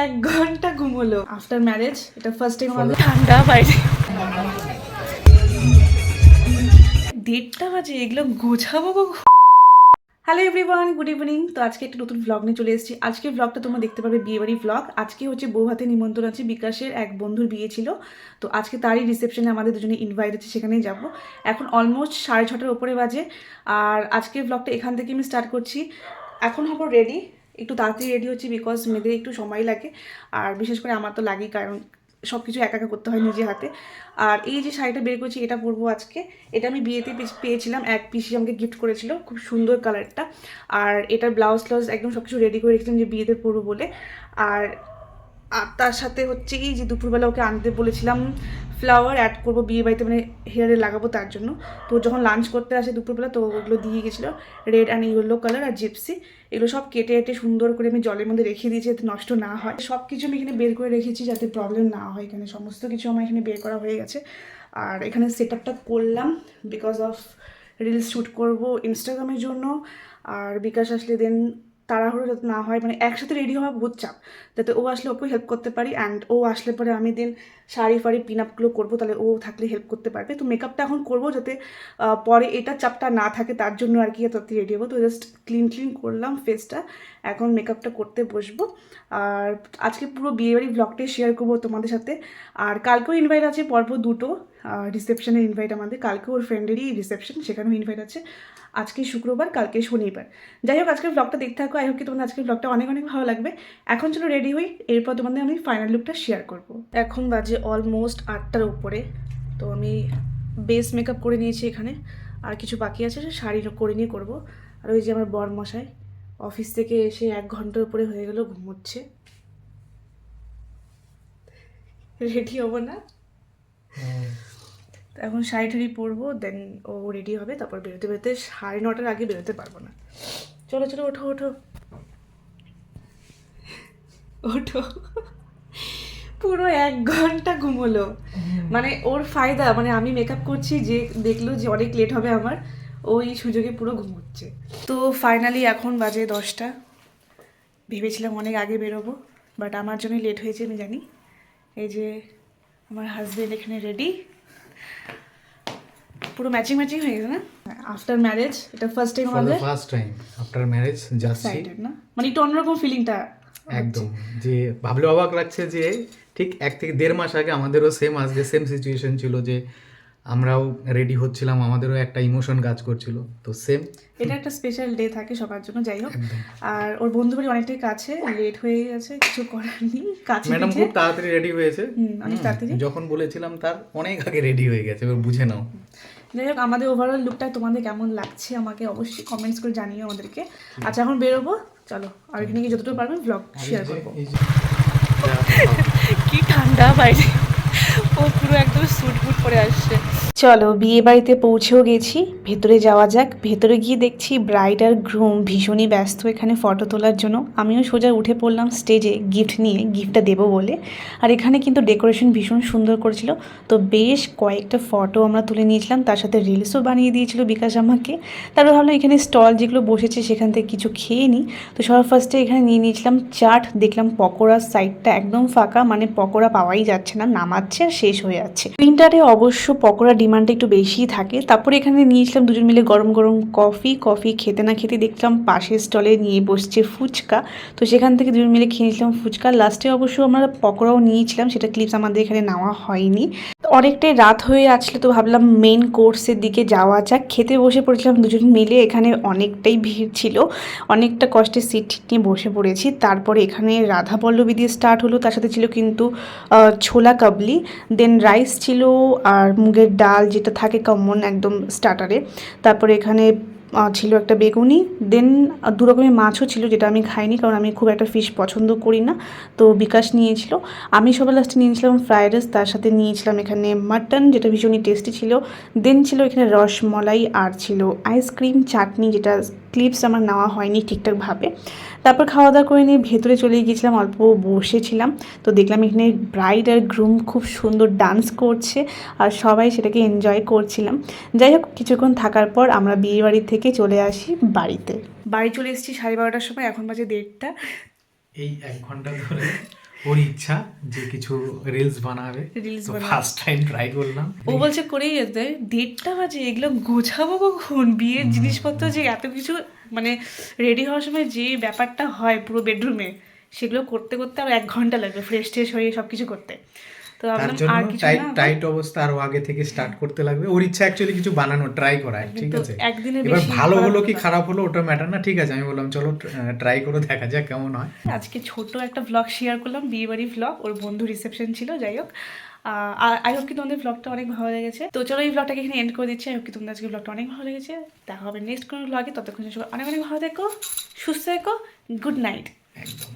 1 ঘন্টা ঘুমোলো after marriage. এটা first time আমাদের ঠান্ডা বাইরে 1:30 বাজে, এগুলো গোছাবো কখন? Hello everyone, good evening. তো আজকে একটা নতুন ভ্লগ নিয়ে চলে এসেছি। আজকের ভ্লগটা তোমরা দেখতে পাবে বিয়েবাড়ি ভ্লগ। আজকে হচ্ছে বউ হাতে নিমন্ত্রণ আছে, বিকাশের এক বন্ধুর বিয়ে ছিল। তো আজকে তারই রিসেপশনে আমাদের দুজনে ইনভাইট আছে, সেখানেই যাব। এখন অলমোস্ট 6:30টার ওপরে বাজে। আর আজকের ভ্লগটা এখান থেকে আমি স্টার্ট করছি। এখন হবো রেডি, একটু তাড়াতাড়ি রেডি হচ্ছি বিকজ মেয়েদের একটু সময় লাগে। আর বিশেষ করে আমার তো লাগেই, কারণ সব কিছু একা একা করতে হয় নিজে হাতে। আর এই যে শাড়িটা বের করছি এটা পরবো আজকে। এটা আমি বিয়েতে পেয়েছিলাম, এক পিসি আমাকে গিফট করেছিল, খুব সুন্দর কালারটা। আর এটার ব্লাউজ ট্লাউজ একদম সব কিছু রেডি করে রেখেছিলাম যে বিয়েতে পরবো বলে। আর আর তার সাথে হচ্ছে কি যে দুপুরবেলা ওকে আনতে বলেছিলাম ফ্লাওয়ার অ্যাড করবো বিয়ে বাড়িতে, মানে হেয়ারে লাগাবো তার জন্য। তো যখন লাঞ্চ করতে আসে দুপুরবেলা, তো ওগুলো দিয়ে গেছিলো, রেড অ্যান্ড ইয়েলো কালার আর জিপসি। এগুলো সব কেটে কেটে সুন্দর করে আমি জলের মধ্যে রেখে দিয়েছি যাতে নষ্ট না হয়। সব কিছু আমি এখানে বের করে রেখেছি যাতে প্রবলেম না হয়। এখানে সমস্ত কিছু আমার এখানে বের করা হয়ে গেছে। আর এখানে সেট আপটা করলাম বিকজ অফ রিলস শ্যুট করবো ইনস্টাগ্রামের জন্য। আর বিকাশ আসলে দেন তাড়াহুড়ো যাতে না হয়, মানে একসাথে রেডি হওয়া বহুত চাপ, যাতে ও আসলে ওকেও হেল্প করতে পারি। অ্যান্ড ও আসলে পরে আমি দেন শাড়ি ফাড়ি পিন আপগুলো করবো, তাহলে ও থাকলে হেল্প করতে পারবে। তো মেকআপটা এখন করবো যাতে পরে এটা চাপটা না থাকে, তার জন্য আর কি তাতে রেডি হবো। তো জাস্ট ক্লিন করলাম ফেসটা, এখন মেকআপটা করতে বসবো। আর আজকে পুরো বিয়েবাড়ি ব্লগটাই শেয়ার করবো তোমাদের সাথে। আর কালকেও ইনভাইট আছে পর্ব দুটো, রিসেপশনের ইনভাইট আমাদের। কালকে ওর ফ্রেন্ডেরই রিসেপশন, সেখানেও ইনভাইট আছে। আজকে শুক্রবার, কালকে শনিবার। যাই হোক, আজকের ব্লগটা দেখতে থাকো। আই হোপ কি তোমাদের আজকের ব্লগটা অনেক অনেক ভালো লাগবে। এখন চলো রেডি হই, এরপর তোমাদের আমি ফাইনাল লুকটা শেয়ার করব। এখন বাজে অলমোস্ট 8টার উপরে। তো আমি বেস মেকআপ করে নিয়েছি এখানে, আর কিছু বাকি আছে, শাড়ি করে নিয়ে করবো। আর ওই যে আমার বরমশাই অফিস থেকে এসে 1 ঘন্টার উপরে হয়ে গেল, ঘুমোচ্ছে। রেডি হবো না, এখন শাড়ি ঠাড়ি পরবো, দেন ও রেডি হবে, তারপর বেরোতে বেরোতে 9:30টার আগে বেরোতে পারবো না। চলো চলো, ওঠো ওঠো ওঠো। পুরো 1 ঘন্টা ঘুমোলো, মানে ওর ফায়দা, মানে আমি মেকআপ করছি, যে দেখলো যে অনেক লেট হবে আমার, ওই সুযোগে পুরো ঘুমোচ্ছে। তো ফাইনালি এখন বাজে 10টা। ভেবেছিলাম অনেক আগে বেরোবো, বাট আমার জন্যই লেট হয়েছে আমি জানি। এই যে আমার হাজবেন্ড এখানে রেডি, পুরো ম্যাচিং হয়ে গেছে না আফটার ম্যারেজ। এটা ফার্স্ট টাইম আমাদের, ফার্স্ট টাইম আফটার ম্যারেজ যাচ্ছি না মানে একটু অন্যরকম ফিলিংটা একদম। যে ভাবলে অবাক লাগছে যে ঠিক 1 থেকে 1.5 মাস আগে আমাদেরও আজকে সেম সিচুয়েশন ছিল, যে আমরাও রেডি হচ্ছিলাম, আমাদেরও একটা ইমোশন কাজ করছিল। তো সেম এটা একটা স্পেশাল ডে থাকে সবার জন্য। যাই হোক, আর ওর বন্ধু বাড়ি অনেকটাই কাছে, লেট হয়ে গেছে, কিছু করার নেই। কাছে ম্যাডাম খুব তাড়াতাড়ি রেডি হয়েছে, অনেক তাড়াতাড়ি। যখন বলেছিলাম তার অনেক আগে রেডি হয়ে গেছে, এবার বুঝে নাও। যাই হোক, আমাদের ওভারঅল লুকটা তোমাদের কেমন লাগছে আমাকে অবশ্যই কমেন্টস করে জানিও আমাদেরকে। আচ্ছা এখন বেরোবো, চলো। আর এখানে গিয়ে যতটুকু পারবেন ব্লগ শেয়ার করবো। কি ঠান্ডা বাইরে, ও পুরো একদম স্যুট বুট পরে আসছে। চলো বিয়ে বাড়িতে পৌঁছেও গেছি, ভেতরে যাওয়া যাক। ভেতরে গিয়ে দেখছি ব্রাইড আর গ্রুম ভীষণই ব্যস্ত এখানে ফটো তোলার জন্য। আমিও সোজা উঠে পড়লাম স্টেজে গিফট নিয়ে, গিফটটা দেবো বলে। আর এখানে কিন্তু ডেকোরেশন ভীষণ সুন্দর করেছিল, তো বেশ কয়েকটা ফটো আমরা তুলে নিয়েছিলাম, তার সাথে রিলসও বানিয়ে দিয়েছিল বিকাশ আমাকে। তারপর ভাবলাম এখানে স্টল যেগুলো বসেছে সেখান থেকে কিছু খেয়ে নিই। তো সবার ফার্স্টে এখানে নিয়ে নিয়েছিলাম চাট, দেখলাম পকোড়ার সাইডটা একদম ফাঁকা, মানে পকোড়া পাওয়াই যাচ্ছে না, নামাচ্ছে আর শেষ হয়ে যাচ্ছে। প্রিন্টারে অবশ্য পকোড়া ডিমান্ডটা একটু বেশিই থাকে। তারপরে এখানে নিয়েছিলাম দুজন মিলে গরম গরম কফি খেতে না খেতে দেখলাম পাশের স্টলে নিয়ে বসছে ফুচকা, তো সেখান থেকে দুজন মিলে খেয়ে নিয়েছিলাম ফুচকা। লাস্টে অবশ্য আমরা পকোড়াও নিয়েছিলাম, সেটা ক্লিপস আমাদের এখানে নেওয়া হয়নি। অনেকটাই রাত হয়ে আসলে, তো ভাবলাম মেন কোর্সের দিকে যাওয়া যাক। খেতে বসে পড়েছিলাম দুজন মিলে, এখানে অনেকটাই ভিড় ছিল, অনেকটা কষ্টে সিট নিয়ে বসে পড়েছি। তারপরে এখানে রাধা পল্লবী দিয়ে স্টার্ট হলো, তার সাথে ছিল কিন্তু ছোলা কাবলি, দেন রাইস ছিল, আর মুগের ডাল যেটা থাকে কমন একদম স্টার্টারে। তারপরে এখানে ছিল একটা বেগুনি, দেন 2 রকমের মাছও ছিল, যেটা আমি খাইনি কারণ আমি খুব একটা ফিশ পছন্দ করি না। তো বিকাশ নিয়েছিল। আমি সবার লাস্টে নিয়েছিলাম ফ্রাইড রাইস, তার সাথে নিয়েছিলাম এখানে মাটন, যেটা ভীষণই টেস্টি ছিল। দেন ছিল এখানে রসমলাই, আর ছিল আইসক্রিম, চাটনি, যেটা ক্লিপস আমার নেওয়া হয়নি ঠিকঠাকভাবে। তারপর খাওয়া দাওয়া করে নিয়ে ভেতরে চলে গিয়েছিলাম, অল্প বসেছিলাম। তো দেখলাম এখানে ব্রাইড আর গ্রুম খুব সুন্দর ডান্স করছে, আর সবাই সেটাকে এনজয় করছিলাম। যাই হোক, কিছুক্ষণ থাকার পর আমরা বিয়ে বাড়ি থেকে চলে আসি বাড়িতে। বাড়ি চলে এসেছি 12:30টার সময়, এখন বাজে 1:30। এই 1 ঘন্টা ধরে ওর ইচ্ছা যে কিছু রিলস বানাবে, রিলস তো বানাবে। ফার্স্ট টাইম ট্রাই করলাম। ও বলছে করেই যেতে 1:30 বাজে, এগুলো গোছাবো কখন? বিয়ের জিনিসপত্র যে এত কিছু মানে রেডি হওয়ার সময় যে ব্যাপারটা হয় পুরো বেডরুমে, সেগুলো করতে করতে আর 1 ঘন্টা লাগবে ফ্রেশ ট্রেশ হয়ে সব কিছু করতে। তো তার ভাবলাম জন্য আর কিছু টাইট না, টাইট অবস্থা আরো আগে থেকে স্টার্ট করতে লাগবে। ওর ইচ্ছা অ্যাকচুয়ালি কিছু বানানো, ট্রাই করা, ঠিক কিন্তু আছে। একদিনে এবার বেশি ভালো করা হলো কি না। খারাপ হলো ওটা ম্যাটার না, ঠিক আছে। আমি বললাম চলো ট্রাই করে দেখা যাক কেমন হয়। আজকে ছোট একটা ব্লগ শেয়ার করলাম, বিয়েবাড়ি ব্লগ, ওর বন্ধু রিসেপশন ছিল, যাই হোক। আই হোপ কি তোমাদের ব্লগটা অনেক ভালো লেগেছে। তো চলো এই ব্লগটাকে এখানে এন্ড করে দিচ্ছি। আই হোপ কি তোমাদের আজকে ব্লগটা অনেক ভালো লেগেছে। দেখা হবে নেক্সট কোনো ব্লগে, ততক্ষণ সবাই অনেক অনেক ভালো থেকো, সুস্থ থেকো, গুড নাইট। একদম।